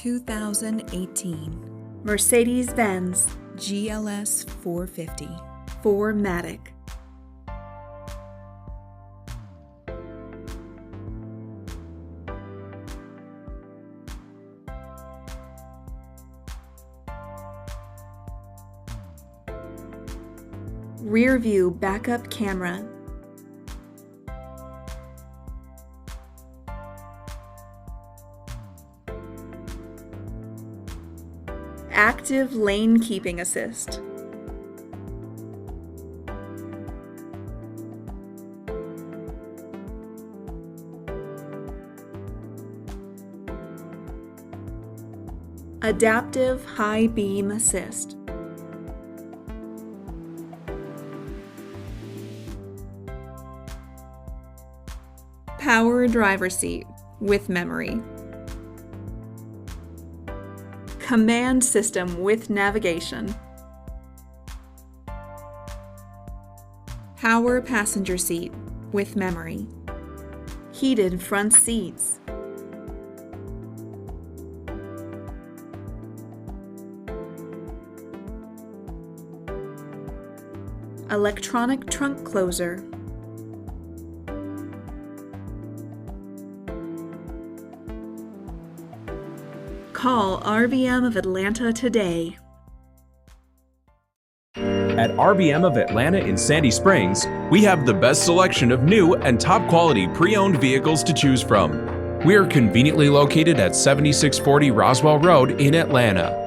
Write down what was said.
2018 Mercedes-Benz GLS 450. 4MATIC. Rear view backup camera. Active lane keeping assist. Adaptive high beam assist. Power driver seat with memory. Command system with navigation. Power passenger seat with memory. Heated front seats. Electronic trunk closer. Call RBM of Atlanta today. At RBM of Atlanta in Sandy Springs, we have the best selection of new and top quality pre-owned vehicles to choose from. We are conveniently located at 7640 Roswell Road in Atlanta.